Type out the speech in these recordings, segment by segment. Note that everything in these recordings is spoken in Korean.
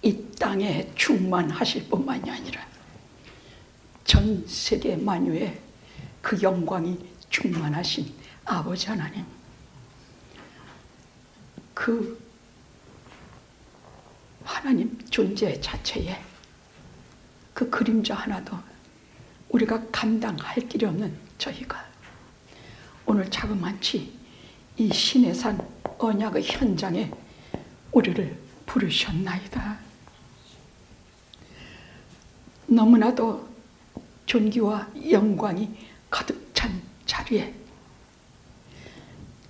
이 땅에 충만하실 뿐만이 아니라 전 세계 만유에 그 영광이 충만하신 아버지 하나님, 그 하나님 존재 자체에 그 그림자 하나도 우리가 감당할 길이 없는 저희가 오늘 자그마치 이 시내산 언약의 현장에 우리를 부르셨나이다. 너무나도 존귀와 영광이 가득 찬 자리에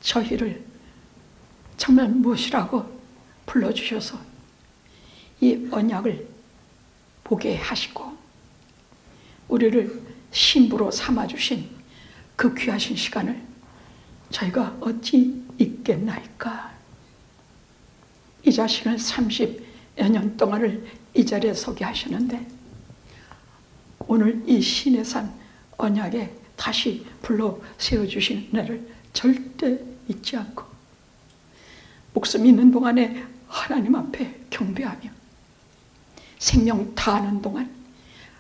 저희를 정말 무엇이라고 불러주셔서 이 언약을 보게 하시고 우리를 신부로 삼아주신 그 귀하신 시간을 저희가 어찌 잊겠나이까. 이 자식을 30여 년 동안을 이 자리에 서게 하셨는데 오늘 이 시내산 언약에 다시 불러 세워주신 은혜를 절대 잊지 않고 목숨 있는 동안에 하나님 앞에 경배하며 생명 다하는 동안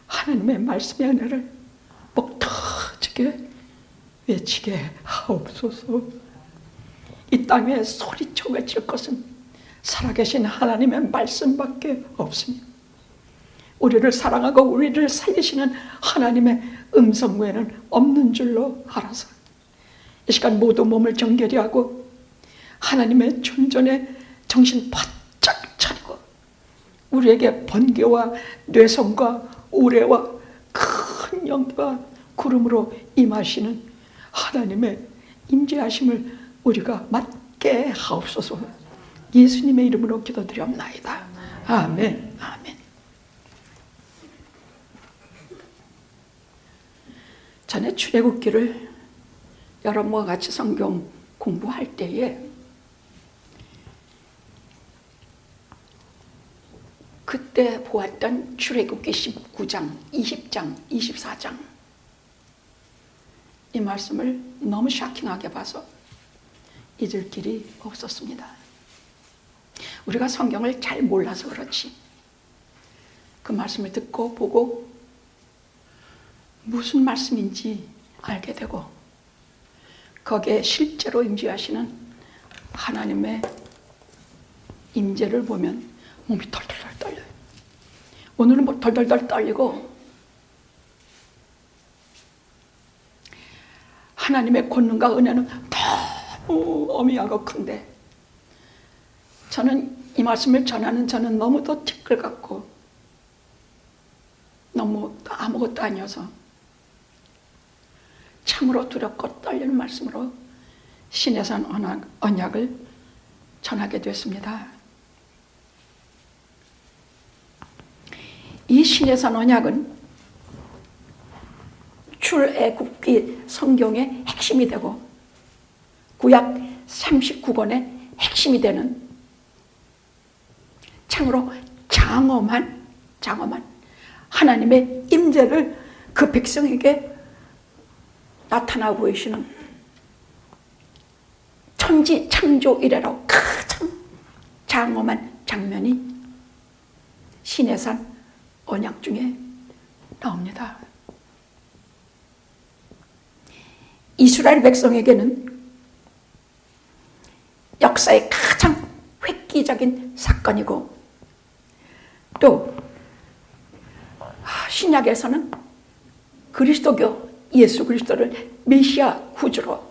하나님의 말씀의 은혜를 목 터지게 외치게 하옵소서. 이 땅에 소리쳐 외칠 것은 살아계신 하나님의 말씀밖에 없으니 우리를 사랑하고 우리를 살리시는 하나님의 음성 외에는 없는 줄로 알아서 이 시간 모두 몸을 정결히 하고 하나님의 존전에 정신 바짝 차리고 우리에게 번개와 뇌성과 우레와 큰 연기와 구름으로 임하시는 하나님의 임재하심을 우리가 맞게 하옵소서. 예수님의 이름으로 기도드리옵나이다. 아멘. 아멘. 전에 출애굽기를 여러분과 같이 성경 공부할 때에 그때 보았던 출애굽기 19장, 20장, 24장 이 말씀을 너무 샤킹하게 봐서 잊을 길이 없었습니다. 우리가 성경을 잘 몰라서 그렇지 그 말씀을 듣고 보고 무슨 말씀인지 알게 되고 거기에 실제로 임재하시는 하나님의 임재를 보면 몸이 덜덜덜 떨려요. 오늘은 뭐 덜덜덜 떨리고 하나님의 권능과 은혜는 너무 어미하고 큰데 저는 이 말씀을 전하는 저는 너무도 티끌 같고 너무 아무것도 아니어서 참으로 두렵고 떨리는 말씀으로 시내산 언약을 전하게 됐습니다. 이 시내산 언약은 출애굽기 성경의 핵심이 되고 구약 39권의 핵심이 되는 참으로 장엄한 하나님의 임재를 그 백성에게 나타나 보이시는 천지 창조 이래로 가장 장엄한 장면이 시내산 언약 중에 나옵니다. 이스라엘 백성에게는 역사의 가장 획기적인 사건이고 또 신약에서는 그리스도교 예수 그리스도를 메시아 구주로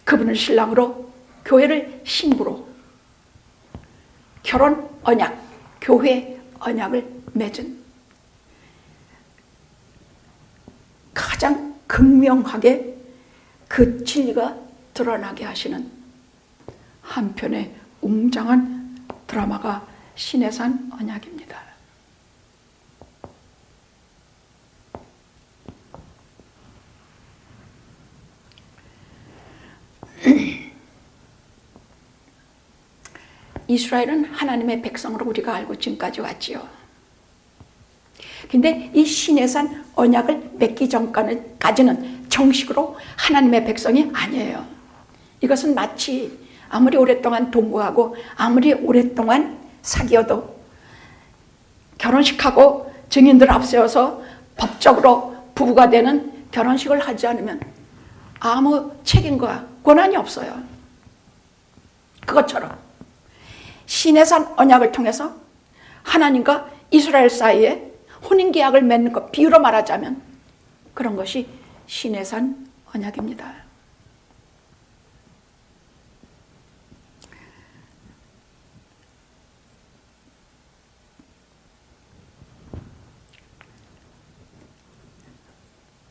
그분을 신랑으로 교회를 신부로 결혼 언약, 교회 언약을 맺은 가장 극명하게 그 진리가 드러나게 하시는 한편의 웅장한 드라마가 시내산 언약입니다. 이스라엘은 하나님의 백성으로 우리가 알고 지금까지 왔지요. 근데 이 시내산 언약을 맺기 전까지는 정식으로 하나님의 백성이 아니에요. 이것은 마치 아무리 오랫동안 동거하고 아무리 오랫동안 사귀어도 결혼식하고 증인들 앞세워서 법적으로 부부가 되는 결혼식을 하지 않으면 아무 책임과 권한이 없어요. 그것처럼 시내산 언약을 통해서 하나님과 이스라엘 사이에 혼인계약을 맺는 것, 비유로 말하자면 그런 것이 시내산 언약입니다.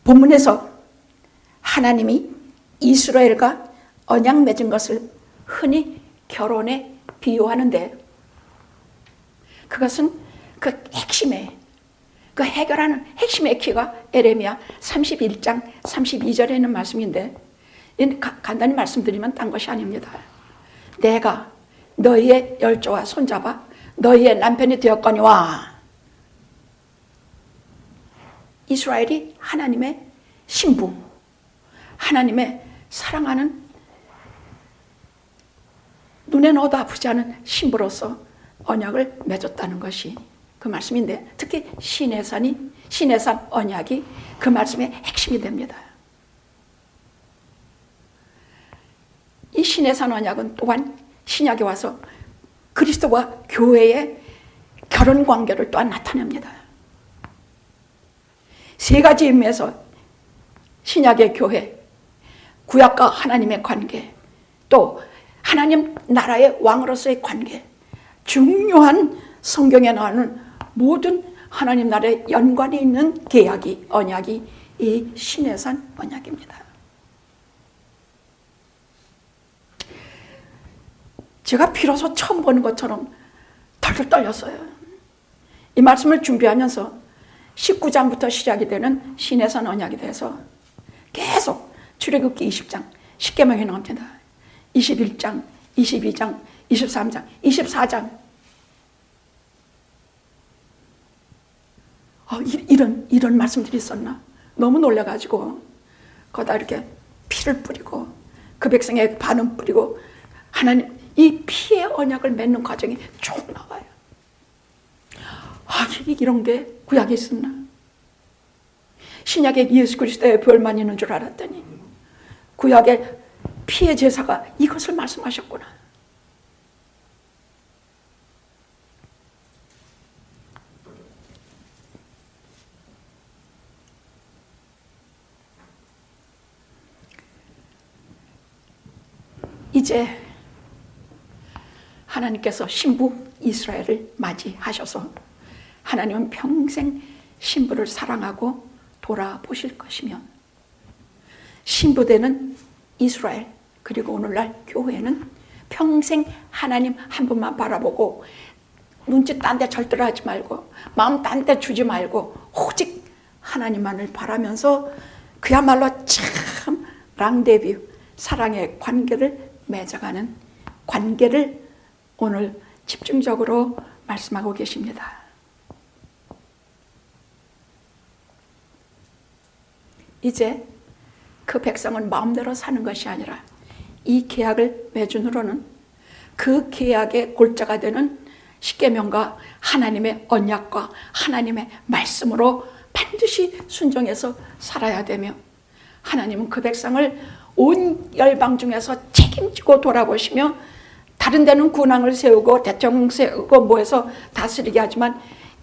본문에서 하나님이 이스라엘과 언약 맺은 것을 흔히 결혼에 비유하는데, 그것은 그 핵심에, 그 해결하는 핵심의 키가 에레미야 31장 32절에 있는 말씀인데, 간단히 말씀드리면 딴 것이 아닙니다. 내가 너희의 열조와 손잡아 너희의 남편이 되었거니와. 이스라엘이 하나님의 신부, 하나님의 사랑하는, 눈에 넣어도 아프지 않은 신부로서 언약을 맺었다는 것이 그 말씀인데, 특히 시내산 언약이 그 말씀의 핵심이 됩니다. 이 시내산 언약은 또한 신약에 와서 그리스도와 교회의 결혼 관계를 또한 나타냅니다. 세 가지 의미에서 신약의 교회, 구약과 하나님의 관계, 또 하나님 나라의 왕으로서의 관계, 중요한 성경에 나오는 모든 하나님 나라에 연관이 있는 계약이, 언약이 이 시내산 언약입니다. 제가 비로소 처음 보는 것처럼 덜덜 떨렸어요. 이 말씀을 준비하면서 19장부터 시작이 되는 시내산 언약에 대해서 계속 출애굽기 20장, 십계명이 나옵니다. 21장, 22장, 23장, 24장. 이런 말씀들이 있었나? 너무 놀라가지고 거기다 이렇게 피를 뿌리고 그 백성의 반은 뿌리고 하나님 이 피의 언약을 맺는 과정이 쭉 나와요. 이런 게 구약에 있었나? 신약에 예수 그리스도의 별만 있는 줄 알았더니 구약의 피의 제사가 이것을 말씀하셨구나. 이제 하나님께서 신부 이스라엘을 맞이하셔서 하나님은 평생 신부를 사랑하고 돌아보실 것이며, 신부되는 이스라엘 그리고 오늘날 교회는 평생 하나님 한 분만 바라보고 눈치 딴 데 절대로 하지 말고 마음 딴 데 주지 말고 오직 하나님만을 바라면서 그야말로 참 랑데뷰, 사랑의 관계를 맺어가는 관계를 오늘 집중적으로 말씀하고 계십니다. 이제 그 백성은 마음대로 사는 것이 아니라 이 계약을 맺은으로는 그 계약의 골자가 되는 십계명과 하나님의 언약과 하나님의 말씀으로 반드시 순종해서 살아야 되며, 하나님은 그 백성을 온 열방 중에서 책임지고 돌아보시며 다른 데는 군왕을 세우고 대통령 세우고 뭐해서 다스리게 하지만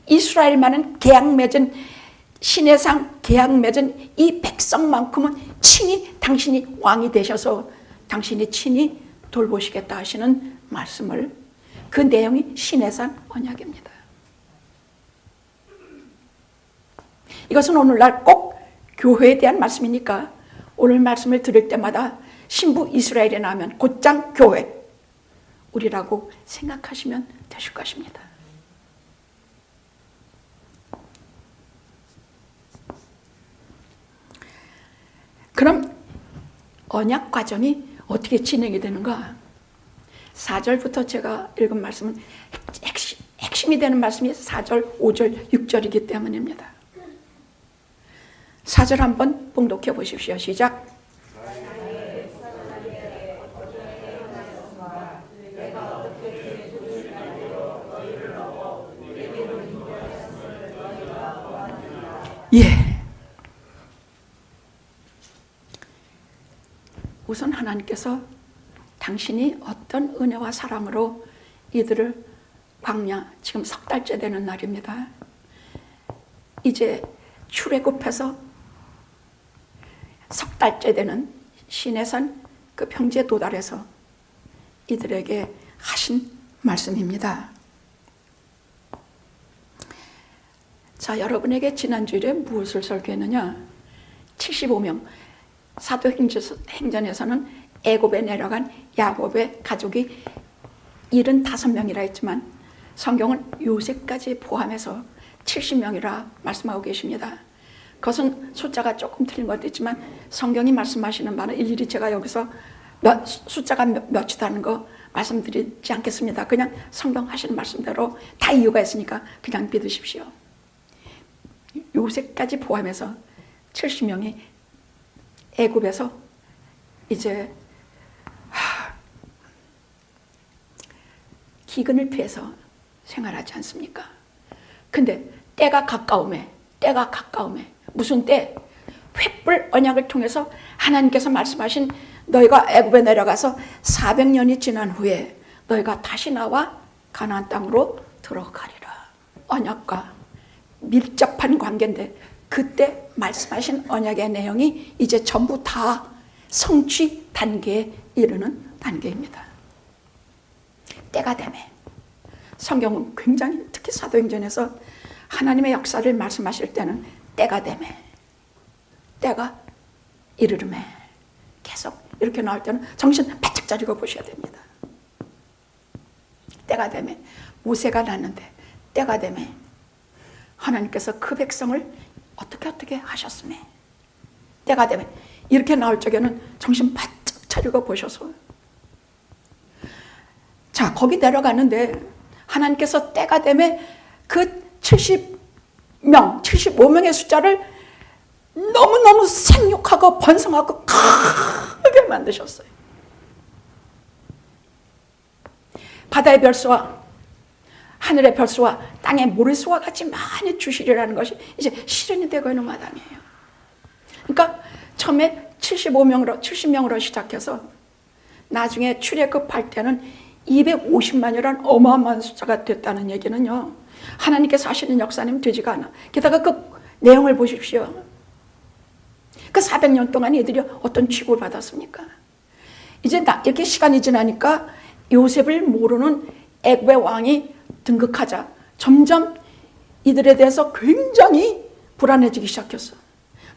이스라엘만은 계약 맺은 시내상 계약 맺은 이 백성만큼은 친히 당신이 왕이 되셔서 당신이 친히 돌보시겠다 하시는 말씀을, 그 내용이 시내산 언약입니다. 이것은 오늘날 꼭 교회에 대한 말씀이니까 오늘 말씀을 들을 때마다 신부 이스라엘이 나오면 곧장 교회, 우리라고 생각하시면 되실 것입니다. 그럼 언약 과정이 어떻게 진행이 되는가? 4절부터 제가 읽은 말씀은 핵심이 되는 말씀이 4절, 5절, 6절이기 때문입니다. 4절 한번 봉독해 보십시오. 시작. 예. 우선 하나님께서 당신이 어떤 은혜와 사랑으로 이들을 광야, 지금 석 달째 되는 날입니다. 이제 출애굽해서 석 달째 되는 시내산 그 평지에 도달해서 이들에게 하신 말씀입니다. 자, 여러분에게 지난주일에 무엇을 설교했느냐? 75명, 사도행전에서는 애굽에 내려간 야곱의 가족이 75명이라 했지만 성경은 요셉까지 포함해서 70명이라 말씀하고 계십니다. 그것은 숫자가 조금 틀린 것도 있지만 성경이 말씀하시는 바는 일일이 제가 여기서 숫자가 몇이라는 거 말씀드리지 않겠습니다. 그냥 성경 하시는 말씀대로 다 이유가 있으니까 그냥 믿으십시오. 요셉까지 포함해서 70명이 애굽에서 이제 기근을 피해서 생활하지 않습니까? 근데 때가 가까움에 무슨 때? 횃불 언약을 통해서 하나님께서 말씀하신 너희가 애굽에 내려가서 400년이 지난 후에 너희가 다시 나와 가나안 땅으로 들어가리라. 언약과 밀접한 관계인데 그때 말씀하신 언약의 내용이 이제 전부 다 성취 단계에 이르는 단계입니다. 때가 되매 성경은 굉장히 특히 사도행전에서 하나님의 역사를 말씀하실 때는 때가 되매 때가 이르르매 계속 이렇게 나올 때는 정신 바짝 차리고 보셔야 됩니다. 때가 되매 모세가 났는데 때가 되매 하나님께서 그 백성을 어떻게 하셨으며 때가 되매 이렇게 나올 적에는 정신 바짝 차리고 보셔서 자 거기 내려가는데 하나님께서 때가 되매 그 70명, 75명의 숫자를 너무너무 생육하고 번성하고 크게 만드셨어요. 바다의 별수와 하늘의 별수와 땅의 모래수와 같이 많이 주시리라는 것이 이제 실현이 되고 있는 마당이에요. 그러니까 처음에 70명으로 시작해서 나중에 출애굽할 때는 250만이라는 어마어마한 숫자가 됐다는 얘기는요. 하나님께서 하시는 역사는 되지가 않아. 게다가 그 내용을 보십시오. 그 400년 동안 이들이 어떤 취급을 받았습니까? 이제 이렇게 시간이 지나니까 요셉을 모르는 애굽의 왕이 등극하자 점점 이들에 대해서 굉장히 불안해지기 시작했어.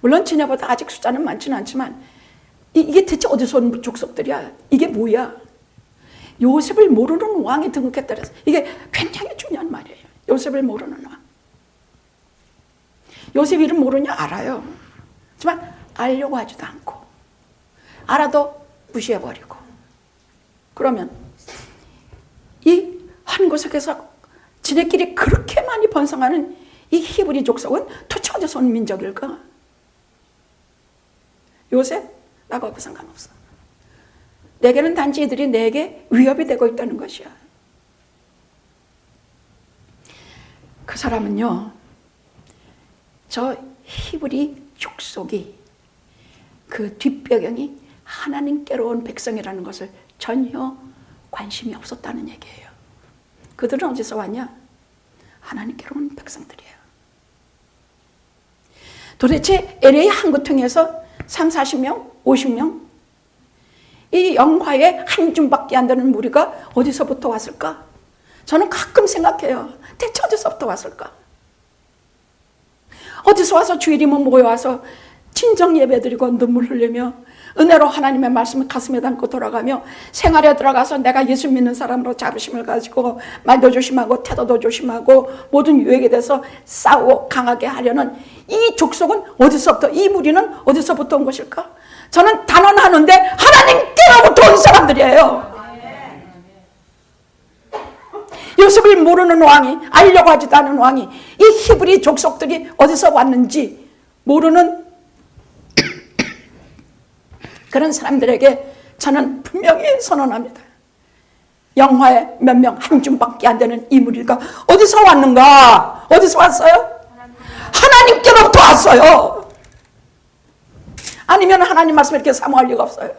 물론 지네보다 아직 숫자는 많지는 않지만 이게 대체 어디서 온 족속들이야? 이게 뭐야? 요셉을 모르는 왕이 등극했다 그래서 이게 굉장히 중요한 말이에요. 요셉을 모르는 왕. 요셉 이름 모르냐? 알아요. 하지만 알려고 하지도 않고 알아도 무시해버리고 그러면 이 한 구석에서 지네끼리 그렇게 많이 번성하는 이 히브리 족속은 도대체 어디서 온 민족일까? 요셉? 나하고 상관없어. 내게는 단지 이들이 내게 위협이 되고 있다는 것이야. 그 사람은요, 저 히브리 족속이 그 뒷배경이 하나님께로 온 백성이라는 것을 전혀 관심이 없었다는 얘기예요. 그들은 어디서 왔냐? 하나님께로 온 백성들이에요. 도대체 LA 한구통에서 30-40명, 50명 이 영화의 한 줌밖에 안 되는 무리가 어디서부터 왔을까? 저는 가끔 생각해요. 대체 어디서부터 왔을까? 어디서 와서 주일이면 모여와서 친정 예배드리고 눈물 흘리며 은혜로 하나님의 말씀을 가슴에 담고 돌아가며 생활에 들어가서 내가 예수 믿는 사람으로 자부심을 가지고 말도 조심하고 태도도 조심하고 모든 유익에 대해서 싸우고 강하게 하려는 이 족속은 어디서부터, 이 무리는 어디서부터 온 것일까? 저는 단언하는데 하나님께로부터 온 사람들이에요. 요셉을 모르는 왕이, 알려고 하지도 않은 왕이 이 히브리 족속들이 어디서 왔는지 모르는 그런 사람들에게 저는 분명히 선언합니다. 영화에 몇 명 한 줌밖에 안 되는 이 무리가 어디서 왔는가? 어디서 왔어요? 하나님께로부터 왔어요. 아니면 하나님 말씀을 이렇게 사모할 리가 없어요.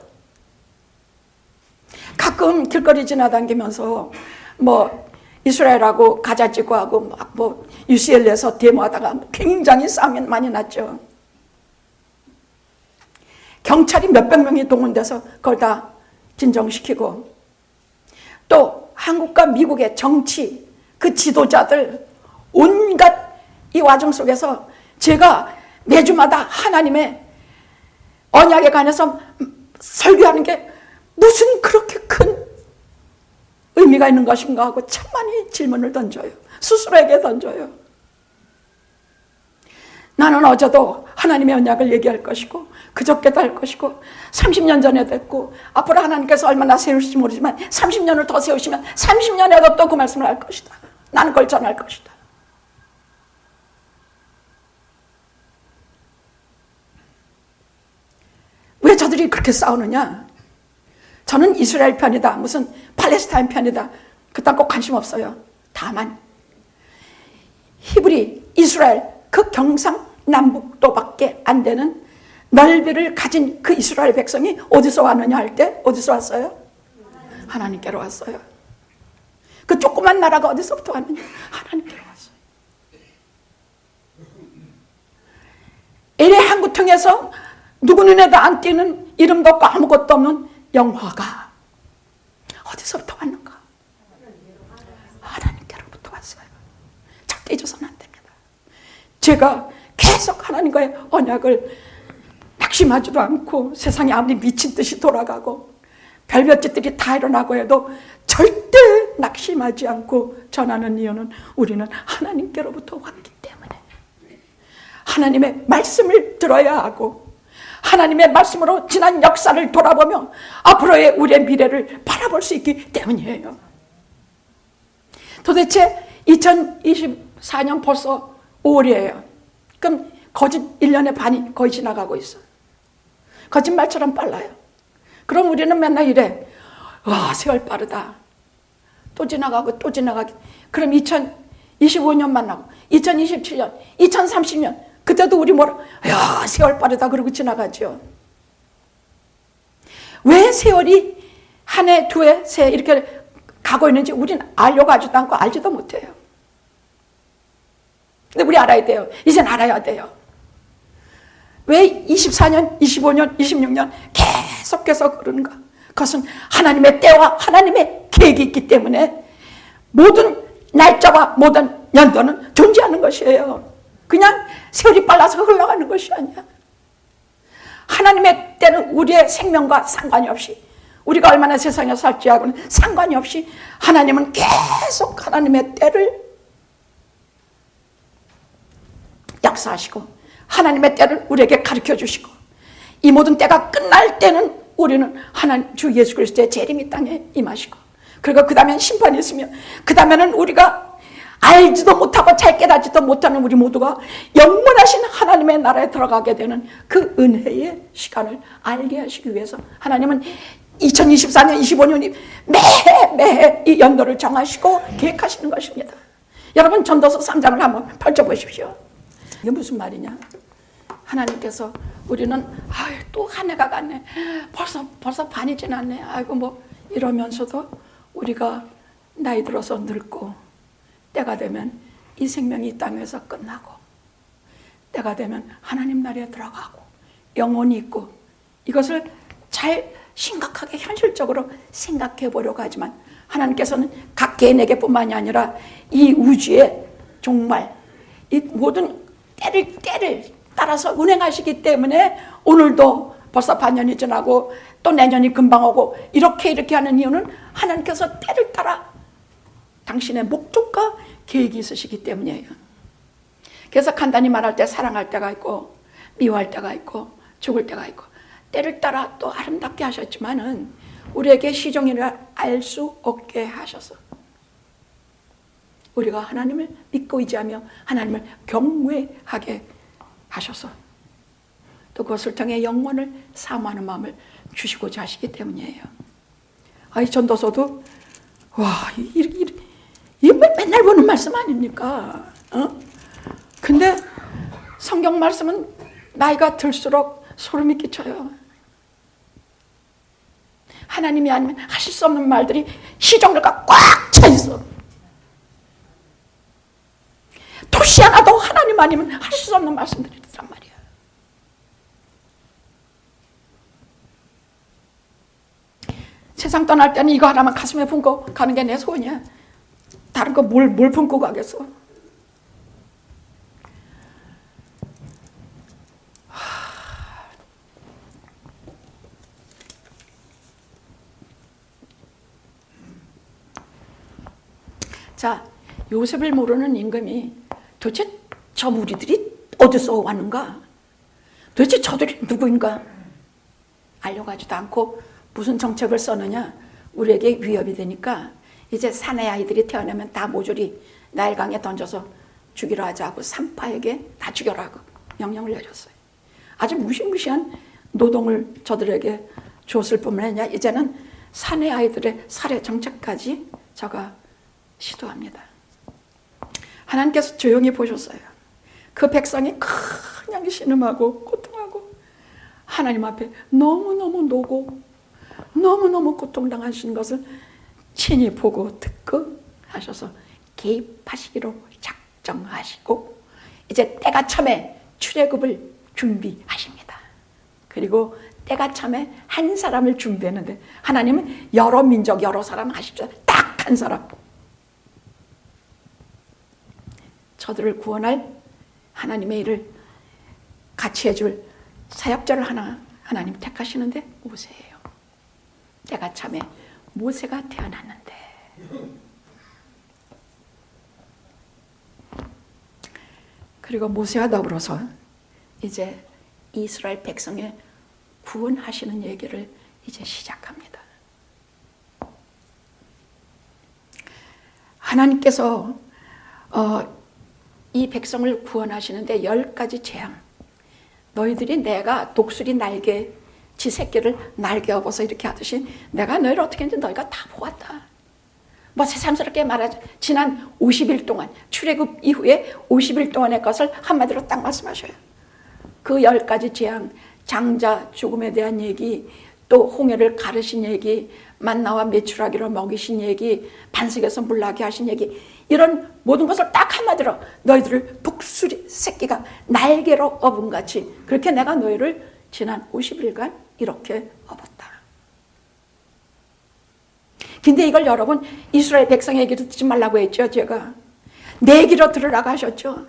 가끔 길거리 지나다니면서 뭐 이스라엘하고 가자지구하고 막 뭐 UCL에서 데모하다가 굉장히 싸움이 많이 났죠. 경찰이 몇백 명이 동원돼서 그걸 다 진정시키고, 또 한국과 미국의 정치 그 지도자들 온갖 이 와중 속에서 제가 매주마다 하나님의 언약에 관해서 설교하는 게 무슨 그렇게 큰 의미가 있는 것인가 하고 참 많이 질문을 던져요. 스스로에게 던져요. 나는 어제도 하나님의 언약을 얘기할 것이고 그저께도 할 것이고 30년 전에도 했고 앞으로 하나님께서 얼마나 세우실지 모르지만 30년을 더 세우시면 30년에도 또 그 말씀을 할 것이다. 나는 그걸 전할 것이다. 왜 저들이 그렇게 싸우느냐? 저는 이스라엘 편이다, 무슨 팔레스타인 편이다, 그딴 꼭 관심 없어요. 다만 히브리, 이스라엘 그 경상남북도밖에 안 되는 넓이를 가진 그 이스라엘 백성이 어디서 왔느냐 할 때 어디서 왔어요? 하나님께로 왔어요. 그 조그만 나라가 어디서부터 왔느냐? 하나님께로 왔어요. LA 항구통에서 누구 눈에도 안 띄는 이름도 없고 아무것도 없는 영화가 어디서부터 왔는가? 하나님께로부터 왔어요. 절대 잊어서는 안 됩니다. 제가 계속 하나님과의 언약을 낙심하지도 않고 세상이 아무리 미친 듯이 돌아가고 별별짓들이 다 일어나고 해도 절대 낙심하지 않고 전하는 이유는 우리는 하나님께로부터 왔기 때문에 하나님의 말씀을 들어야 하고 하나님의 말씀으로 지난 역사를 돌아보며 앞으로의 우리의 미래를 바라볼 수 있기 때문이에요. 도대체 2024년 벌써 5월이에요. 그럼 거짓 1년의 반이 거의 지나가고 있어. 거짓말처럼 빨라요. 그럼 우리는 맨날 이래. 와, 세월 빠르다. 또 지나가고 또 지나가고. 그럼 2025년 만나고 2027년, 2030년 그때도 우리 뭐라, 야, 세월 빠르다 그러고 지나가죠. 왜 세월이 한 해, 두 해, 세 해 이렇게 가고 있는지 우리는 알려고 하지도 않고 알지도 못해요. 근데 우리 알아야 돼요. 이젠 알아야 돼요. 왜 24년, 25년, 26년 계속해서 그러는가? 그것은 하나님의 때와 하나님의 계획이 있기 때문에 모든 날짜와 모든 연도는 존재하는 것이에요. 그냥 세월이 빨라서 흘러가는 것이 아니야. 하나님의 때는 우리의 생명과 상관이 없이 우리가 얼마나 세상에 살지하고는 상관이 없이 하나님은 계속 하나님의 때를 역사하시고 하나님의 때를 우리에게 가르쳐 주시고 이 모든 때가 끝날 때는 우리는 하나님 주 예수 그리스도의 재림이 땅에 임하시고 그리고 그 다음엔 심판이 있으며 그 다음에는 우리가 알지도 못하고 잘 깨닫지도 못하는 우리 모두가 영원하신 하나님의 나라에 들어가게 되는 그 은혜의 시간을 알게 하시기 위해서 하나님은 2024년, 25년이 매해 이 연도를 정하시고 계획하시는 것입니다. 여러분 전도서 3장을 한번 펼쳐보십시오. 이게 무슨 말이냐? 하나님께서 우리는 또 한 해가 갔네. 벌써 반이 지났네. 아이고 뭐 이러면서도 우리가 나이 들어서 늙고 때가 되면 이 생명이 이 땅에서 끝나고 때가 되면 하나님 나라에 들어가고 영혼이 있고 이것을 잘 심각하게 현실적으로 생각해 보려고 하지만 하나님께서는 각 개인에게 뿐만이 아니라 이 우주에 정말 이 모든 때를 따라서 운행하시기 때문에 오늘도 벌써 반년이 지나고 또 내년이 금방 오고 이렇게 하는 이유는 하나님께서 때를 따라 당신의 목적과 계획이 있으시기 때문이에요. 그래서 간단히 말할 때 사랑할 때가 있고 미워할 때가 있고 죽을 때가 있고 때를 따라 또 아름답게 하셨지만은 우리에게 시종일을 알 수 없게 하셔서 우리가 하나님을 믿고 의지하며 하나님을 경외하게 하셔서 또 그것을 통해 영원을 사모하는 마음을 주시고자 하시기 때문이에요. 이 전도서도 이 맨날 보는 말씀 아닙니까? 근데 성경 말씀은 나이가 들수록 소름이 끼쳐요. 하나님이 아니면 하실 수 없는 말들이 시종일관 꽉 차 있어. 도시 하나도 하나님 아니면 하실 수 없는 말씀들이 있단 말이야. 세상 떠날 때는 이거 하나만 가슴에 품고 가는 게 내 소원이야. 다른 거 뭘 품고 가겠어. 자, 요셉을 모르는 임금이 도대체 저 무리들이 어디서 왔는가? 도대체 저들이 누구인가? 알려가지도 않고 무슨 정책을 써느냐? 우리에게 위협이 되니까 이제 사내 아이들이 태어나면 다 모조리 나일강에 던져서 죽이라 하자고 산파에게 다 죽여라고 명령을 내렸어요. 아주 무시무시한 노동을 저들에게 줬을 뿐만 아니라 이제는 사내 아이들의 살해 정책까지 저가 시도합니다. 하나님께서 조용히 보셨어요. 그 백성이 그냥 신음하고 고통하고 하나님 앞에 너무너무 노고 너무너무 고통당하시는 것을 친히 보고 듣고 하셔서 개입하시기로 작정하시고 이제 때가 참에 출애굽을 준비하십니다. 그리고 때가 참에 한 사람을 준비했는데 하나님은 여러 민족 여러 사람 하십시오. 딱 한 사람. 저들을 구원할 하나님의 일을 같이 해줄 사역자를 하나님 택하시는데 모세예요. 때가 참에 모세가 태어났는데 그리고 모세와 더불어서 이제 이스라엘 백성의 구원하시는 얘기를 이제 시작합니다. 하나님께서 이 백성을 구원하시는데 10가지 재앙. 너희들이 내가 독수리 날개 지 새끼를 날개 업어서 이렇게 하듯이 내가 너희를 어떻게 했는지 너희가 다 보았다. 뭐 새삼스럽게 말하자 지난 50일 동안 출애굽 이후에 50일 동안의 것을 한마디로 딱 말씀하셔요. 그 10가지 재앙, 장자 죽음에 대한 얘기, 또 홍해를 가르신 얘기, 만나와 메추라기로 먹이신 얘기, 반석에서 물 나게 하신 얘기, 이런 모든 것을 딱 한마디로 너희들을 독수리 새끼가 날개로 업음같이 그렇게 내가 너희를 지난 50일간 이렇게 업었다. 근데 이걸 여러분 이스라엘 백성에게도 듣지 말라고 했죠. 제가 내 얘기로 들으라고 하셨죠.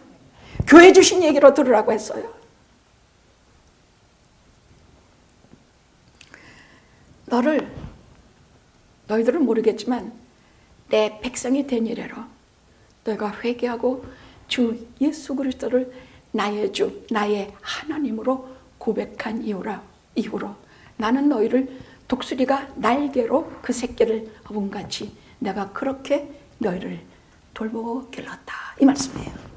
교회 주신 얘기로 들으라고 했어요. 너희들은 모르겠지만 내 백성이 된 이래로 너희가 회개하고 주 예수 그리스도를 나의 주, 나의 하나님으로 고백한 이후로 나는 너희를 독수리가 날개로 그 새끼를 업음같이 내가 그렇게 너희를 돌보고 길렀다. 이 말씀이에요.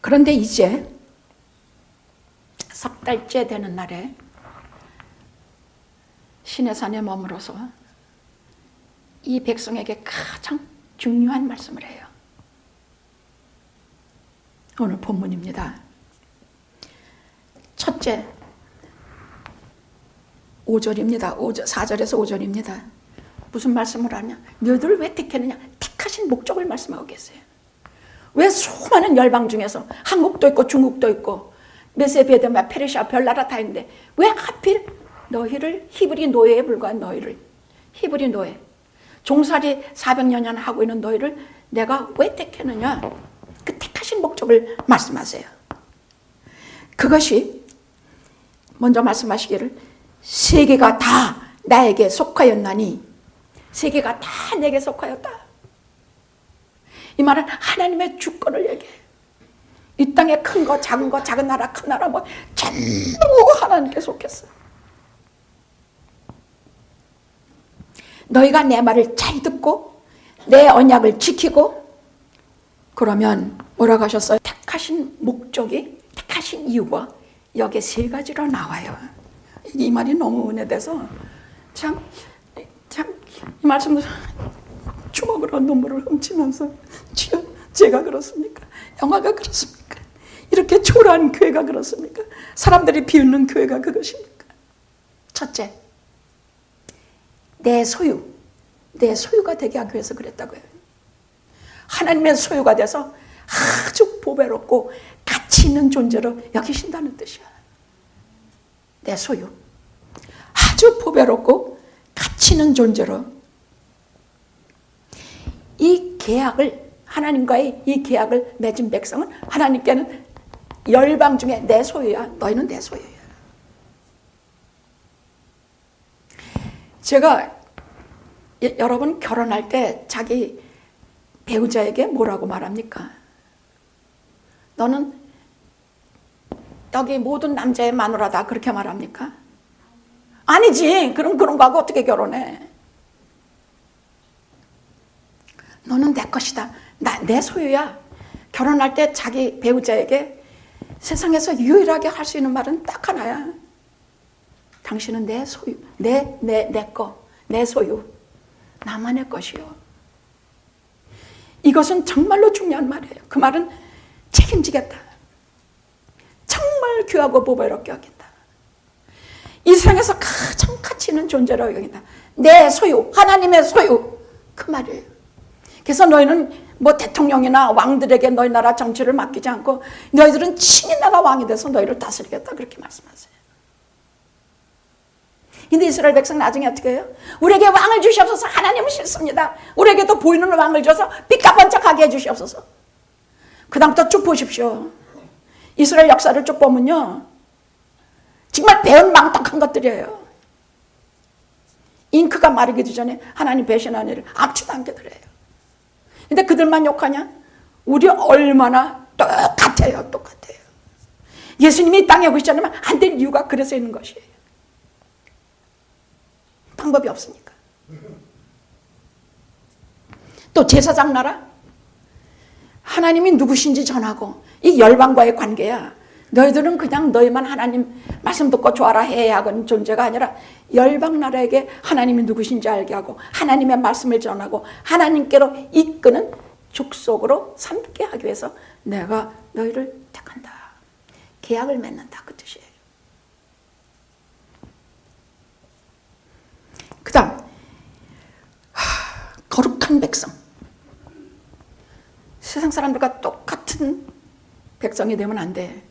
그런데 이제 석 달째 되는 날에 시내산에 머물어서 이 백성에게 가장 중요한 말씀을 해요. 오늘 본문입니다. 첫째 5절입니다. 4절에서 5절입니다. 무슨 말씀을 하냐? 너희들을 왜 택했느냐? 택하신 목적을 말씀하고 계세요. 왜 수많은 열방 중에서 한국도 있고 중국도 있고 메세베데마, 페르시아, 별나라 다 있는데 왜 하필 너희를 히브리 노예에 불과한 너희를 히브리 노예 종살이 400년 하고 있는 너희를 내가 왜 택했느냐? 그 택하신 목적을 말씀하세요. 그것이 먼저 말씀하시기를 세계가 다 나에게 속하였나니 세계가 다 내게 속하였다. 이 말은 하나님의 주권을 얘기해. 이 땅에 큰 거, 작은 거, 작은 나라, 큰 나라 뭐 전부 하나님께 속했어. 너희가 내 말을 잘 듣고 내 언약을 지키고 그러면 뭐라고 하셨어요? 택하신 목적이, 택하신 이유가 여기에 3가지로 나와요. 이 말이 너무 은혜돼서 참 이 말씀을 주먹으로 눈물을 훔치면서 주여, 제가 그렇습니까? 영화가 그렇습니까? 이렇게 초라한 교회가 그렇습니까? 사람들이 비웃는 교회가 그것입니까? 첫째, 내 소유가 되게 하기 위해서 그랬다고요. 하나님의 소유가 돼서 아주 보배롭고 가치 있는 존재로 여기신다는 뜻이야. 내 소유, 아주 보배롭고 가치 있는 존재로. 이 계약을, 하나님과의 이 계약을 맺은 백성은 하나님께는 열방 중에 내 소유야. 너희는 내 소유야. 제가 여러분 결혼할 때 자기 배우자에게 뭐라고 말합니까? 너는 여기 모든 남자의 마누라다, 그렇게 말합니까? 아니지. 그럼 그런 거하고 어떻게 결혼해? 너는 내 것이다. 내 소유야. 결혼할 때 자기 배우자에게 세상에서 유일하게 할 수 있는 말은 딱 하나야. 당신은 내 소유, 내 소유, 나만의 것이요. 이것은 정말로 중요한 말이에요. 그 말은 책임지겠다. 정말 귀하고 보배롭게 여긴다. 이 세상에서 가장 가치 있는 존재라고 여긴다. 내 소유, 하나님의 소유, 그 말이에요. 그래서 너희는 뭐 대통령이나 왕들에게 너희 나라 정치를 맡기지 않고 너희들은 친히 나라 왕이 돼서 너희를 다스리겠다, 그렇게 말씀하세요. 근데 이스라엘 백성 나중에 어떻게 해요? 우리에게 왕을 주시옵소서. 하나님은 싫습니다. 우리에게도 보이는 왕을 줘서 삐까번쩍하게 해주시옵소서. 그 다음부터 쭉 보십시오. 이스라엘 역사를 쭉 보면요, 정말 배은망덕한 것들이에요. 잉크가 마르기도 전에 하나님 배신한 일을 아무렇지도 않게 들어요. 근데 그들만 욕하냐? 우리 얼마나 똑같아요. 예수님이 이 땅에 오시지 않으면 안 될 이유가 그래서 있는 것이에요. 방법이 없으니까. 또 제사장 나라, 하나님이 누구신지 전하고, 이 열방과의 관계야. 너희들은 그냥 너희만 하나님 말씀 듣고 좋아라 해야 하는 존재가 아니라 열방 나라에게 하나님이 누구신지 알게 하고 하나님의 말씀을 전하고 하나님께로 이끄는 족속으로 삼게 하기 위해서 내가 너희를 택한다. 계약을 맺는다, 그 뜻이에요. 그 다음, 거룩한 백성. 세상 사람들과 똑같은 백성이 되면 안 돼.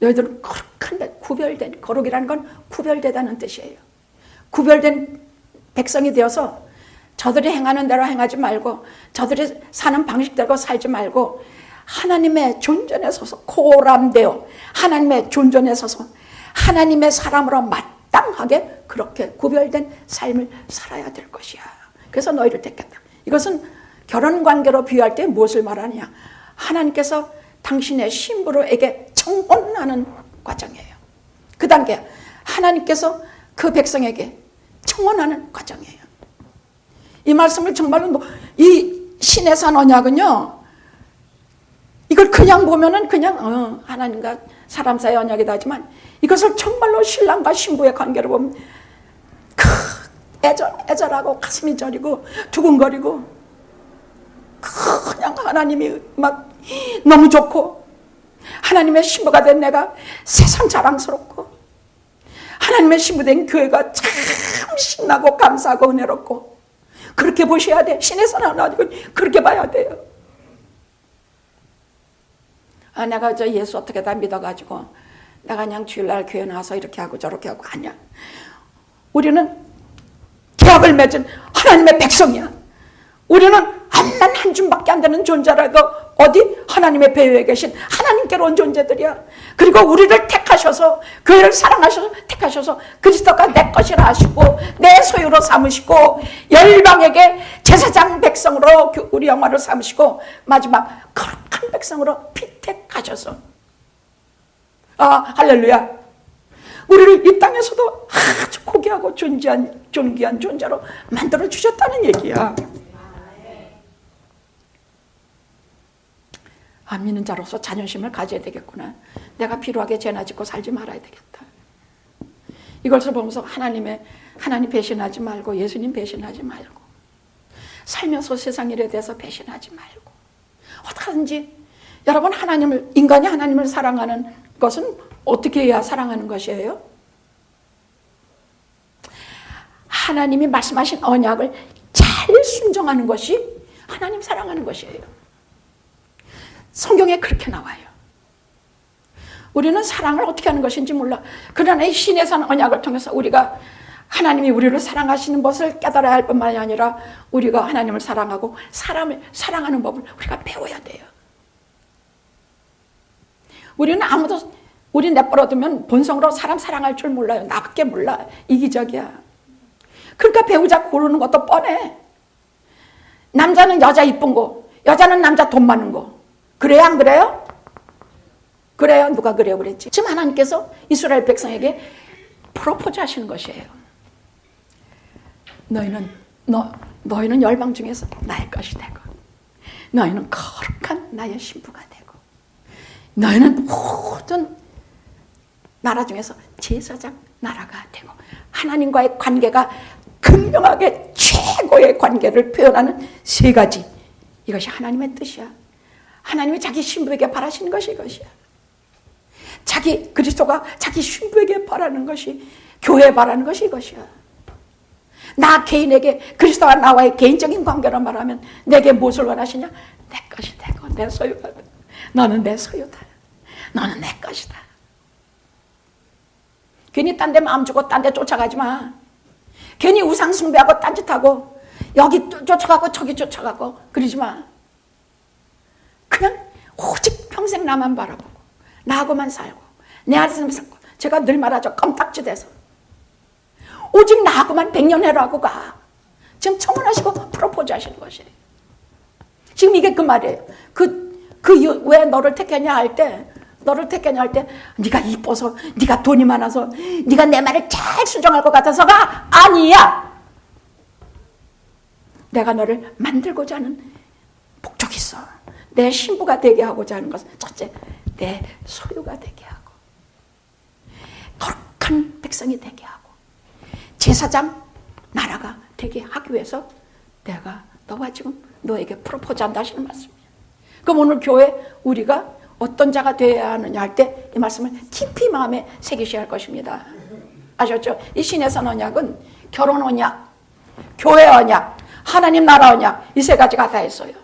너희들은 거룩한, 구별된, 거룩이라는 건 구별되다는 뜻이에요. 구별된 백성이 되어서 저들이 행하는 대로 행하지 말고 저들이 사는 방식대로 살지 말고 하나님의 존전에 서서 코람되어 하나님의 존전에 서서 하나님의 사람으로 마땅하게 그렇게 구별된 삶을 살아야 될 것이야. 그래서 너희를 택했다. 이것은 결혼관계로 비유할 때 무엇을 말하느냐? 하나님께서 당신의 신부로에게 청혼하는 과정이에요. 그 단계, 하나님께서 그 백성에게 청혼하는 과정이에요. 이 말씀을 정말로, 이 신의 산 언약은요, 이걸 그냥 보면은 그냥 하나님과 사람 사이의 언약이다 하지만 이것을 정말로 신랑과 신부의 관계로 보면 애절하고 가슴이 저리고 두근거리고 그냥 하나님이 막 너무 좋고 하나님의 신부가 된 내가 세상 자랑스럽고 하나님의 신부 된 교회가 참 신나고 감사하고 은혜롭고 그렇게 보셔야 돼. 신의 산 언약은 그렇게 봐야 돼요. 내가 저 예수 어떻게 다 믿어가지고 내가 그냥 주일날 교회 나와서 이렇게 하고 저렇게 하고 아니야. 우리는 계약을 맺은 하나님의 백성이야. 우리는 암만 한 줌밖에 안 되는 존재라도 어디? 하나님의 배후에 계신 하나님께로 온 존재들이야. 그리고 우리를 택하셔서 교회를 사랑하셔서 택하셔서 그리스도가 내 것이라 하시고 내 소유로 삼으시고 열방에게 제사장 백성으로 우리 영화를 삼으시고 마지막 거룩한 백성으로 피택하셔서 할렐루야. 우리를 이 땅에서도 아주 고귀하고 존귀한 존재로 만들어 주셨다는 얘기야. 안 믿는 자로서 자존심을 가져야 되겠구나. 내가 필요하게 죄나 짓고 살지 말아야 되겠다. 이것을 보면서 하나님 배신하지 말고 예수님 배신하지 말고 살면서 세상 일에 대해서 배신하지 말고 어떻게든지 여러분 인간이 하나님을 사랑하는 것은 어떻게 해야 사랑하는 것이에요? 하나님이 말씀하신 언약을 잘 순종하는 것이 하나님 사랑하는 것이에요. 성경에 그렇게 나와요. 우리는 사랑을 어떻게 하는 것인지 몰라. 그러나 이 신의 산 언약을 통해서 우리가 하나님이 우리를 사랑하시는 것을 깨달아야 할 뿐만이 아니라 우리가 하나님을 사랑하고 사람을 사랑하는 법을 우리가 배워야 돼요. 우리는 우리 내버려두면 본성으로 사람 사랑할 줄 몰라요. 나밖에 몰라. 이기적이야. 그러니까 배우자 고르는 것도 뻔해. 남자는 여자 이쁜 거, 여자는 남자 돈 많은 거. 그래요, 안 그래요? 그래요? 누가 그래요 그랬지? 지금 하나님께서 이스라엘 백성에게 프로포즈 하시는 것이에요. 너희는 열방 중에서 나의 것이 되고, 너희는 거룩한 나의 신부가 되고, 너희는 모든 나라 중에서 제사장 나라가 되고, 하나님과의 관계가 극명하게 최고의 관계를 표현하는 세 가지. 이것이 하나님의 뜻이야. 하나님이 자기 신부에게 바라시는 것이 이것이야. 그리스도가 자기 신부에게 바라는 것이, 교회에 바라는 것이 이것이야. 나 개인에게 그리스도와 나와의 개인적인 관계로 말하면 내게 무엇을 원하시냐? 내 것이 되고 내 소유가 되고, 너는 내 소유다. 너는 내 것이다. 괜히 딴 데 마음 주고 딴 데 쫓아가지 마. 괜히 우상 숭배하고 딴짓하고 여기 쫓아가고 저기 쫓아가고 그러지 마. 그냥 오직 평생 나만 바라보고 나하고만 살고 내 안에서 살고, 제가 늘 말하죠. 껌딱지 돼서 오직 나하고만 백년해라고 가. 지금 청혼하시고 프로포즈 하시는 것이에요. 지금 이게 그 말이에요. 왜 너를 택했냐 할 때, 네가 이뻐서, 네가 돈이 많아서, 네가 내 말을 잘 순종할 것 같아서가 아니야. 내가 너를 만들고자 하는 목적이 있어. 내 신부가 되게 하고자 하는 것은 첫째, 내 소유가 되게 하고, 거룩한 백성이 되게 하고, 제사장 나라가 되게 하기 위해서 내가 너와 지금 너에게 프로포즈한다 하시는 말씀이에요. 그럼 오늘 교회 우리가 어떤 자가 되어야 하느냐 할 때 이 말씀을 깊이 마음에 새기셔야 할 것입니다. 아셨죠? 이 신의 산 언약은 결혼 언약, 교회 언약, 하나님 나라 언약, 이 세 가지가 다 있어요.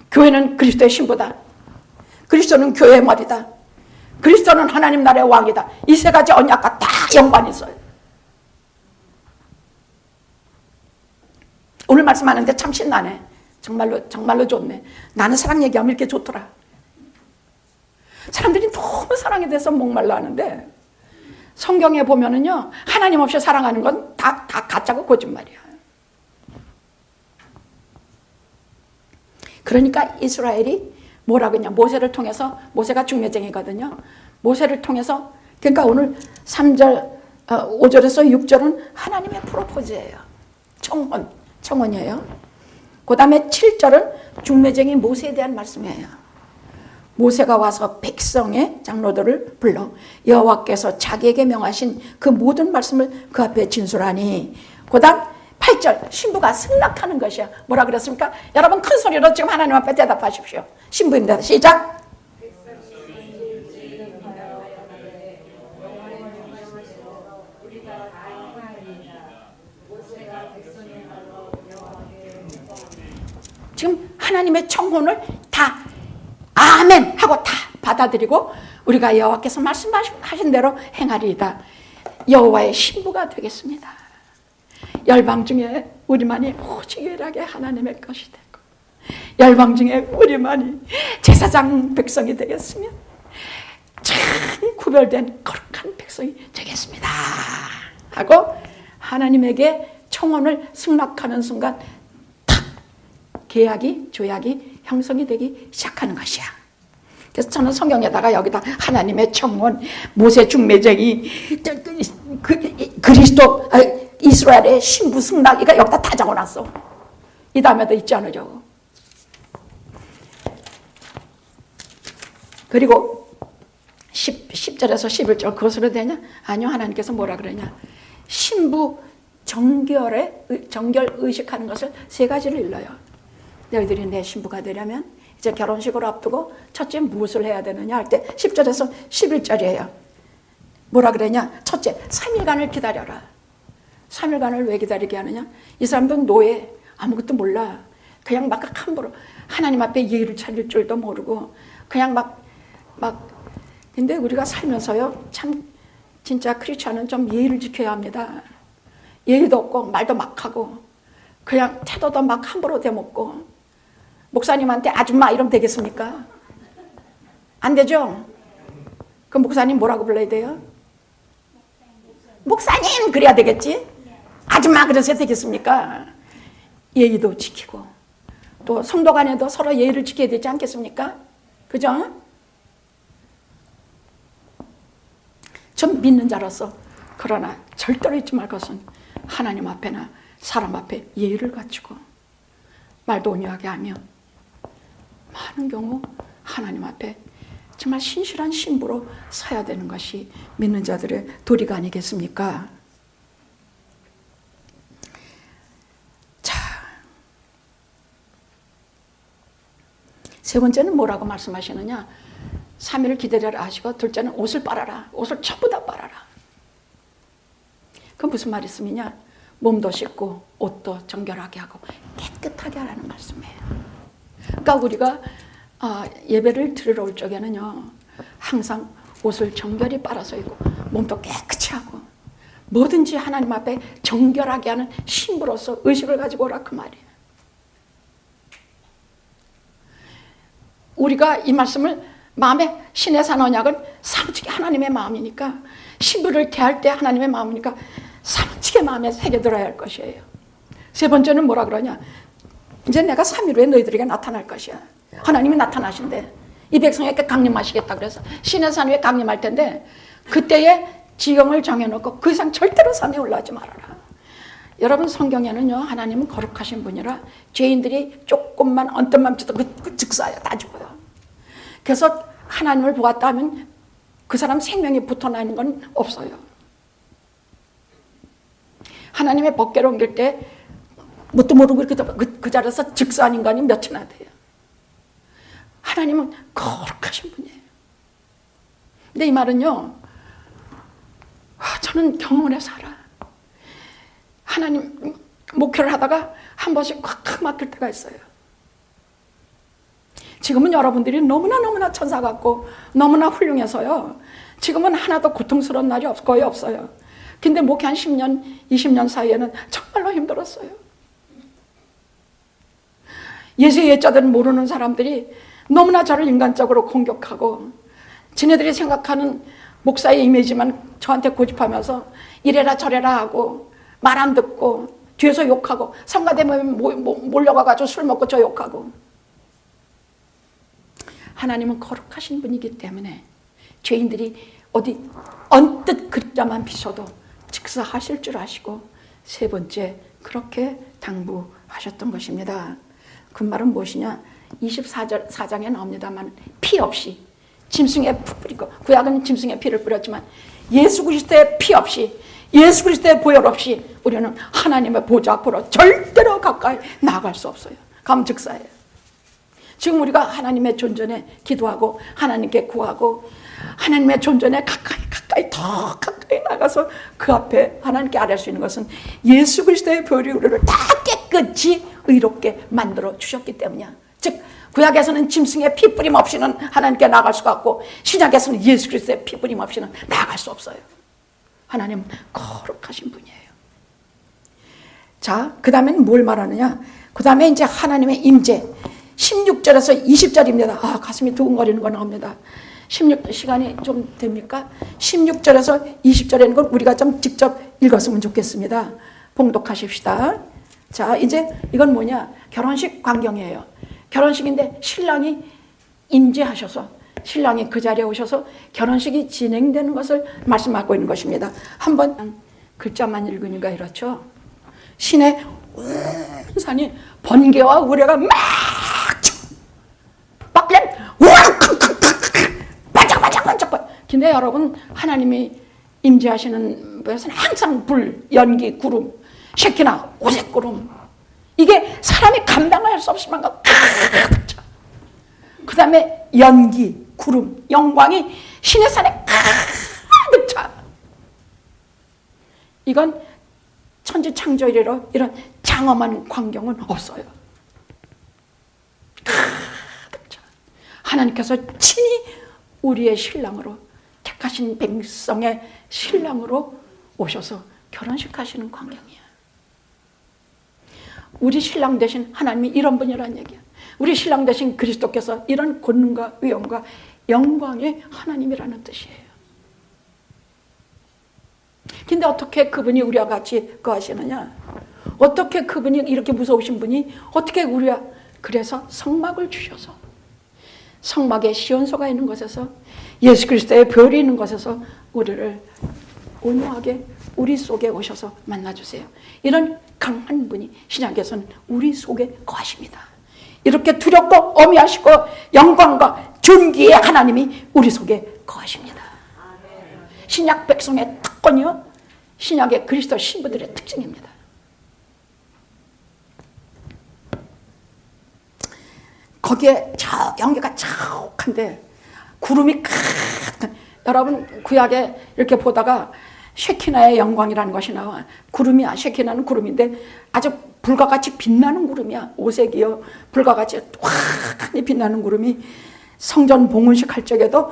교회는 그리스도의 신부다. 그리스도는 교회의 머리다. 그리스도는 하나님 나라의 왕이다. 이 세 가지 언약과 다 연관이 있어요. 오늘 말씀하는데 참 신나네. 정말로 좋네. 나는 사랑 얘기하면 이렇게 좋더라. 사람들이 너무 사랑에 대해서 목말라 하는데 성경에 보면은요, 하나님 없이 사랑하는 건 다 가짜고 거짓말이야. 그러니까 이스라엘이 뭐라고 했냐, 모세를 통해서, 모세가 중매쟁이거든요. 모세를 통해서, 그러니까 오늘 3절, 5절에서 6절은 하나님의 프로포즈예요. 청혼이에요. 그 다음에 7절은 중매쟁이 모세에 대한 말씀이에요. 모세가 와서 백성의 장로들을 불러 여호와께서 자기에게 명하신 그 모든 말씀을 그 앞에 진술하니, 그 다음 8절 신부가 승낙하는 것이야. 뭐라 그랬습니까? 여러분 큰 소리로 지금 하나님 앞에 대답하십시오. 신부입니다. 시작. 지금 하나님의 청혼을 다 아멘 하고 다 받아들이고 우리가 여호와께서 말씀하신 대로 행하리이다. 여호와의 신부가 되겠습니다. 열방 중에 우리만이 오직 유일하게 하나님의 것이 되고, 열방 중에 우리만이 제사장 백성이 되겠으면 참 구별된 거룩한 백성이 되겠습니다 하고 하나님에게 청혼을 승낙하는 순간 탁 계약이, 조약이 형성이 되기 시작하는 것이야. 그래서 저는 성경에다가 여기다 하나님의 청혼, 모세 중매쟁이, 그리스도, 이스라엘의 신부 승낙, 이거 여기다 다 적어놨어. 이 다음에도 있지 않으죠. 그리고 10절에서 11절 그것으로 되냐? 아니요, 하나님께서 뭐라 그러냐? 신부 정결 의식하는 것을 세 가지를 일러요. 너희들이 내 신부가 되려면 이제 결혼식을 앞두고 첫째 무엇을 해야 되느냐 할 때 10절에서 11절이에요. 뭐라 그러냐? 첫째, 3일간을 기다려라. 3일간을 왜 기다리게 하느냐? 이 사람들은 노예, 아무것도 몰라. 그냥 막 함부로 하나님 앞에 예의를 차릴 줄도 모르고 그냥 막 근데 우리가 살면서요, 참 진짜 크리스찬은 좀 예의를 지켜야 합니다. 예의도 없고 말도 막 하고 그냥 태도도 막 함부로 대먹고 목사님한테 아줌마 이러면 되겠습니까? 안 되죠? 그 목사님 뭐라고 불러야 돼요? 목사님 그래야 되겠지? 아줌마 그러셔야 되겠습니까? 예의도 지키고 또 성도 간에도 서로 예의를 지켜야 되지 않겠습니까? 그죠? 전 믿는 자로서 그러나 절대로 잊지 말 것은 하나님 앞에나 사람 앞에 예의를 갖추고 말도 온유하게 하며 많은 경우 하나님 앞에 정말 신실한 신부로 서야 되는 것이 믿는 자들의 도리가 아니겠습니까? 자, 세 번째는 뭐라고 말씀하시느냐? 3일을 기다려라 하시고 둘째는 옷을 빨아라. 옷을 전부 다 빨아라. 그 무슨 말씀이냐? 몸도 씻고 옷도 정결하게 하고 깨끗하게 하라는 말씀이에요. 그러니까 우리가 예배를 드리러 올 적에는요, 항상 옷을 정결히 빨아서 입고 몸도 깨끗이 하고 뭐든지 하나님 앞에 정결하게 하는 신부로서 의식을 가지고 오라 그 말이에요. 우리가 이 말씀을 마음에 신의 산 언약은 사무치게 하나님의 마음이니까 신부를 대할 때 하나님의 마음이니까 사무치게 마음에 새겨들어야 할 것이에요. 세 번째는 뭐라 그러냐? 이제 내가 3일 후에 너희들에게 나타날 것이야. 하나님이 나타나신대. 이 백성에게 강림하시겠다 그래서 신의 산 위에 강림할 텐데 그때의 지경을 정해놓고 그 이상 절대로 산에 올라가지 말아라. 여러분 성경에는요, 하나님은 거룩하신 분이라 죄인들이 조금만 언뜻만 쳐도 그 즉사야 다 죽어요. 그래서 하나님을 보았다 하면 그 사람 생명이 붙어나 있는 건 없어요. 하나님의 법궤를 옮길 때 뭣도 모르고 그 자리에서 즉사한 인간이 몇이나 돼요. 하나님은 거룩하신 분이에요. 근데 이 말은요, 저는 경험을 해서 알아. 하나님 목회를 하다가 한 번씩 꽉 막힐 때가 있어요. 지금은 여러분들이 너무나 천사 같고 너무나 훌륭해서요, 지금은 하나도 고통스러운 날이 거의 없어요. 근데 목회 한 10년, 20년 사이에는 정말로 힘들었어요. 예수의 예자들은 모르는 사람들이 너무나 저를 인간적으로 공격하고 지네들이 생각하는 목사의 이미지만 저한테 고집하면서 이래라 저래라 하고 말 안 듣고 뒤에서 욕하고 성가대모에 몰려가가지고 술 먹고 저 욕하고. 하나님은 거룩하신 분이기 때문에 죄인들이 어디 언뜻 그림자만 비춰도 즉사하실 줄 아시고 세 번째 그렇게 당부하셨던 것입니다. 그 말은 무엇이냐? 24장에 나옵니다만 피 없이 짐승의 피 뿌리고, 구약은 짐승의 피를 뿌렸지만 예수 그리스도의 피 없이, 예수 그리스도의 보혈 없이 우리는 하나님의 보좌 앞으로 절대로 가까이 나아갈 수 없어요. 가면 즉사예요. 지금 우리가 하나님의 존전에 기도하고 하나님께 구하고 하나님의 존전에 더 가까이 나가서 그 앞에 하나님께 아뢰 수 있는 것은 예수 그리스도의 보혈이 우리를 다 깨끗이 의롭게 만들어 주셨기 때문이야. 즉 구약에서는 짐승의 피 뿌림 없이는 하나님께 나아갈 수가 없고 신약에서는 예수 그리스도의 피 뿌림 없이는 나아갈 수 없어요. 하나님은 거룩하신 분이에요. 자, 그 다음에는 뭘 말하느냐? 그 다음에 이제 하나님의 임재 16절에서 20절입니다. 가슴이 두근거리는 거 나옵니다. 16 시간이 좀 됩니까? 16절에서 20절에 있는 걸 우리가 좀 직접 읽었으면 좋겠습니다. 봉독하십시다. 자, 이제 이건 뭐냐? 결혼식 광경이에요. 결혼식인데 신랑이 임재하셔서 신랑이 그 자리에 오셔서 결혼식이 진행되는 것을 말씀하고 있는 것입니다. 한번 글자만 읽으니까 이렇죠. 신의 온 산이 번개와 우레가 막 막래 반짝반짝. 근데 여러분 하나님이 임재하시는 곳에서는 항상 불, 연기, 구름 쉐키나 오색구름, 이게 사람이 감당할 수 없을 만큼 가득 차. 그 다음에 연기, 구름, 영광이 신의 산에 가득 차. 이건 천지창조 이래로 이런 장엄한 광경은 없어요. 가득 차. 하나님께서 친히 우리의 신랑으로, 택하신 백성의 신랑으로 오셔서 결혼식 하시는 광경이야. 우리 신랑 대신 하나님이 이런 분이라는 얘기야. 우리 신랑 대신 그리스도께서 이런 권능과 위엄과 영광의 하나님이라는 뜻이에요. 근데 어떻게 그분이 우리와 같이 거하시느냐? 어떻게 그분이 이렇게 무서우신 분이 어떻게 우리와, 그래서 성막을 주셔서, 성막에 시온소가 있는 곳에서, 예수 그리스도의 별이 있는 곳에서 우리를 온유하게 우리 속에 오셔서 만나주세요. 이런 강한 분이 신약에서는 우리 속에 거하십니다. 이렇게 두렵고 어미하시고 영광과 존귀의 하나님이 우리 속에 거하십니다. 신약 백성의 특권이요, 신약의 그리스도 신부들의 특징입니다. 거기에 저 연기가 자욱한데 구름이 가득한, 여러분 구약에 이렇게 보다가 쉐키나의 영광이라는 것이 나와. 구름이야. 쉐키나는 구름인데 아주 불과 같이 빛나는 구름이야. 오색이요, 불과 같이 환히 빛나는 구름이 성전 봉헌식 할 적에도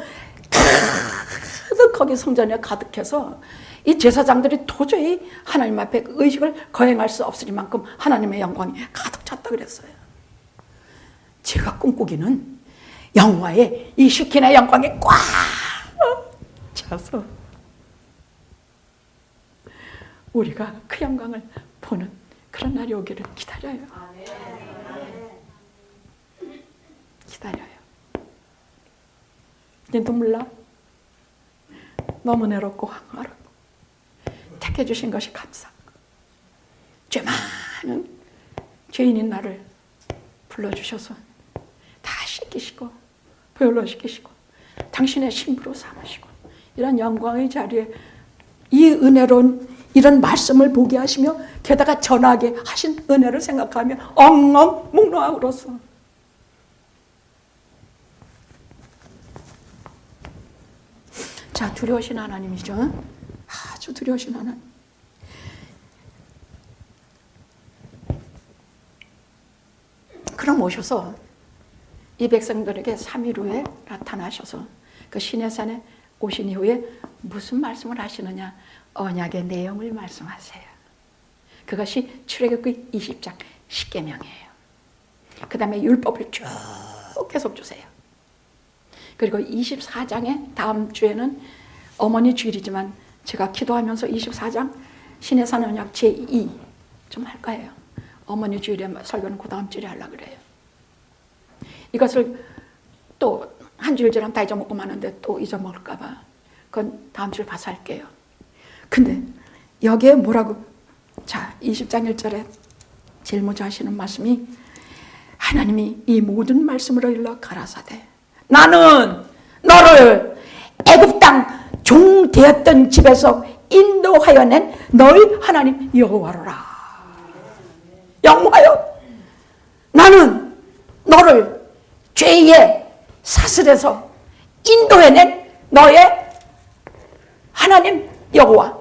가득 거기 성전에 가득해서 이 제사장들이 도저히 하나님 앞에 의식을 거행할 수 없을 만큼 하나님의 영광이 가득 찼다 그랬어요. 제가 꿈꾸기는 영화에 이 쉐키나의 영광이 꽉 차서 우리가 그 영광을 보는 그런 날이 오기를 기다려요. 기다려요. 이제 눈물 나. 너무 내롭고 황홀하고 택해 주신 것이 감사하고, 죄 많은 죄인인 나를 불러주셔서 다 씻기시고 보혈로시키시고 당신의 신부로 삼으시고, 이런 영광의 자리에 이 은혜로운 이런 말씀을 보게 하시며 게다가 전하게 하신 은혜를 생각하며 엉엉 묵노하고 울었어. 자, 두려우신 하나님이죠. 아주 두려우신 하나님. 그럼 오셔서 이 백성들에게 3일 후에 나타나셔서 그 시내산에 오신 이후에 무슨 말씀을 하시느냐? 언약의 내용을 말씀하세요. 그것이 출애굽기 20장 10계명이에요. 그 다음에 율법을 쭉 계속 주세요. 그리고 24장에 다음 주에는 어머니 주일이지만 제가 기도하면서 24장 시내산 언약 제2 좀 할 거예요. 어머니 주일에 설교는 그 다음 주일에 하려고 그래요. 이것을 또 한 주일 지나면 다 잊어먹고 마는데 또 잊어먹을까 봐 그건 다음 주에 봐서 할게요. 근데 여기에 뭐라고, 자 20장 1절에 제일 먼저 하시는 말씀이, 하나님이 이 모든 말씀으로 일러 가라사대 나는 너를 애굽 땅 종 되었던 집에서 인도하여 낸 너희 하나님 여호와로라. 영화여, 나는 너를 죄의 사슬에서 인도해낸 너의 하나님 여호와,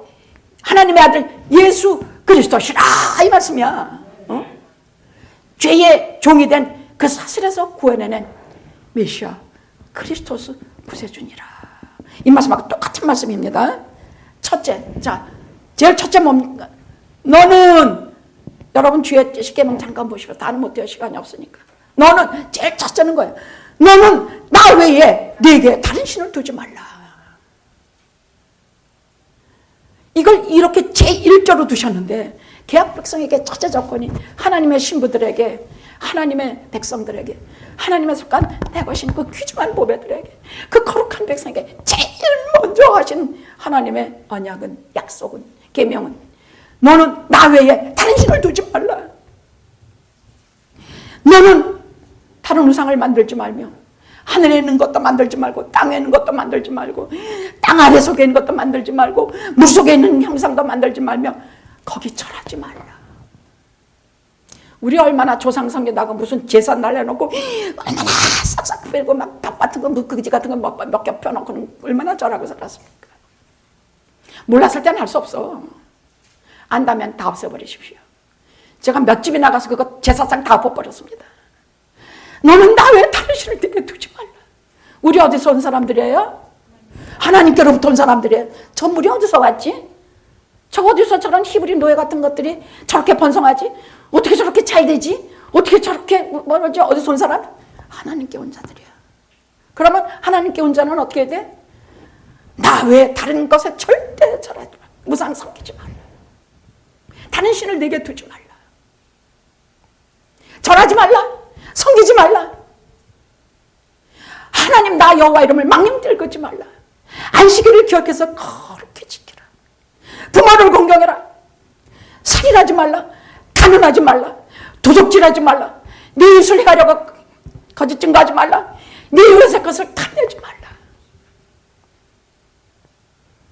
하나님의 아들 예수 그리스도시라, 이 말씀이야. 죄의 종이 된 그 사슬에서 구원해낸 메시아 크리스토스 구세주니라. 이 말씀하고 똑같은 말씀입니다. 첫째, 자 제일 첫째 뭡니까? 너는, 여러분 주의 10계명 잠깐 보시면 다는 못해요, 시간이 없으니까. 너는 제일 첫째는 거예요. 너는 나 외에 네게 다른 신을 두지 말라. 이걸 이렇게 제1조로 두셨는데, 개혁 백성에게 첫째 조건이 하나님의 신부들에게, 하나님의 백성들에게, 하나님의 속한 내 것인 그 귀중한 보배들에게, 그 거룩한 백성에게 제일 먼저 하신 하나님의 언약은, 약속은, 계명은 너는 나 외에 다른 신을 두지 말라. 너는 다른 우상을 만들지 말며, 하늘에 있는 것도 만들지 말고, 땅에 있는 것도 만들지 말고, 땅 아래 속에 있는 것도 만들지 말고, 물 속에 있는 형상도 만들지 말며, 거기 절하지 말라. 우리 얼마나 조상 섬기다가 무슨 제사 날려놓고 얼마나 싹싹 빼고 막 밥 같은 거 묵그지 같은 거 몇 개 펴놓고는 얼마나 절하고 살았습니까? 몰랐을 때는 할 수 없어. 안다면 다 없애버리십시오. 제가 몇 집이 나가서 그거 제사상 다 엎어버렸습니다. 너는 나 왜 다른 신을 내게 두지 말라. 우리 어디서 온 사람들이에요? 하나님께로부터 온 사람들이에요. 전물이 어디서 왔지? 저 어디서 저런 히브리 노예 같은 것들이 저렇게 번성하지? 어떻게 저렇게 잘 되지? 어떻게 저렇게 뭐지? 어디서 온 사람? 하나님께 온 자들이야. 그러면 하나님께 온 자는 어떻게 돼? 나 외에 다른 것에 절대 절하지 말라. 우상 섬기지 말라. 다른 신을 내게 두지 말라. 절하지 말라. 섬기지 말라. 하나님 나 여호와 이름을 망령될 걷지 말라. 안식일을 기억해서 거룩히 지키라. 부모를 공경해라. 살인하지 말라. 간음하지 말라. 도둑질하지 말라. 네 이웃을 해하려고 거짓 증거하지 말라. 네 이웃의 것을 탐내지 말라.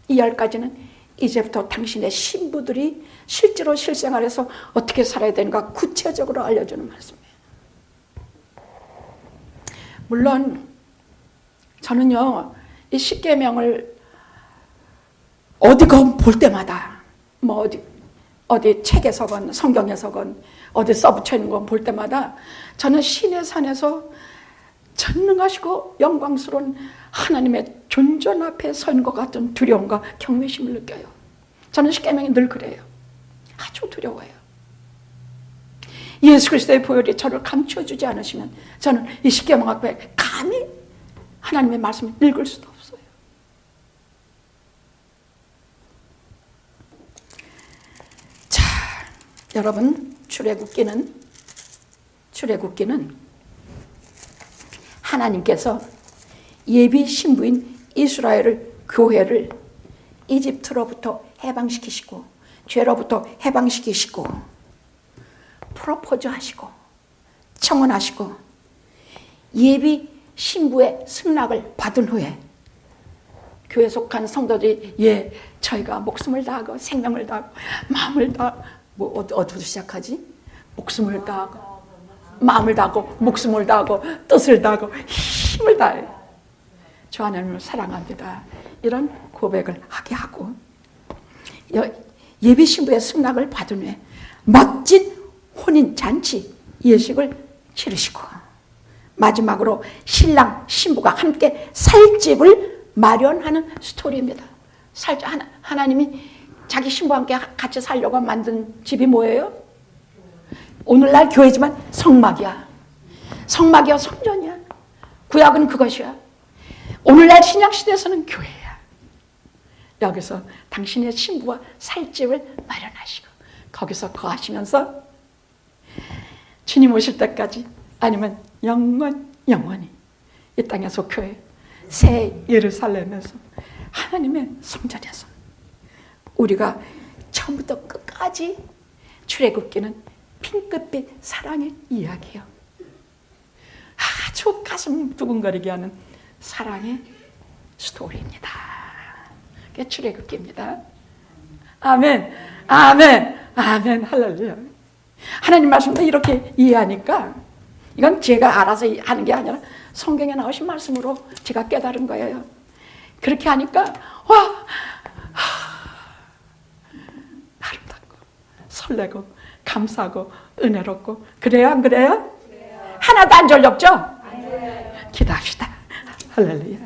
이 10가지는 이제부터 당신의 신부들이 실제로 실생활에서 어떻게 살아야 되는가 구체적으로 알려주는 말씀이에요. 물론 저는요, 이 십계명을 어디건 볼 때마다 뭐 어디 책에서건 성경에서건 어디 써붙여 있는 건 볼 때마다 저는 신의 산에서 전능하시고 영광스러운 하나님의 존전 앞에 선 것 같은 두려움과 경외심을 느껴요. 저는 십계명이 늘 그래요. 아주 두려워요. 예수 그리스도의 보혈이 저를 감춰주지 않으시면 저는 이 십계명 앞에 감히 하나님의 말씀을 읽을 수도 없어요. 자, 여러분, 출애굽기는 하나님께서 예비 신부인 이스라엘을 교회를 이집트로부터 해방시키시고 죄로부터 해방시키시고 프로포즈하시고 청혼하시고 예비 신부의 승낙을 받은 후에 교회 속한 성도들이 저희가 목숨을 다하고 생명을 다하고 마음을 다하고 어디서 시작하지? 목숨을 다하고 마음을 다하고 목숨을 다하고 뜻을 다하고 힘을 다해요. 저 하나님을 사랑합니다. 이런 고백을 하게 하고 예비 신부의 승낙을 받은 후에 멋진 혼인 잔치 예식을 치르시고 마지막으로 신랑 신부가 함께 살 집을 마련하는 스토리입니다. 하나님이 자기 신부와 함께 같이 살려고 만든 집이 뭐예요? 오늘날 교회지만 성막이야. 성막이야, 성전이야. 구약은 그것이야. 오늘날 신약시대에서는 교회야. 여기서 당신의 신부와 살 집을 마련하시고 거기서 거하시면서 주님 오실 때까지 아니면 영원히 이 땅에서 교회 새 예루살렘에서 하나님의 성전에서 우리가 처음부터 끝까지 출애굽기는 핑크빛 사랑의 이야기예요. 아주 가슴 두근거리게 하는 사랑의 스토리입니다. 그게 출애굽기입니다. 아멘, 아멘, 아멘, 할렐루야. 하나님 말씀도 이렇게 이해하니까 이건 제가 알아서 하는 게 아니라 성경에 나오신 말씀으로 제가 깨달은 거예요. 그렇게 하니까 와, 아름답고 설레고 감사하고 은혜롭고 그래요, 안 그래요? 하나도 안 졸렵죠? 기도합시다. 할렐루야.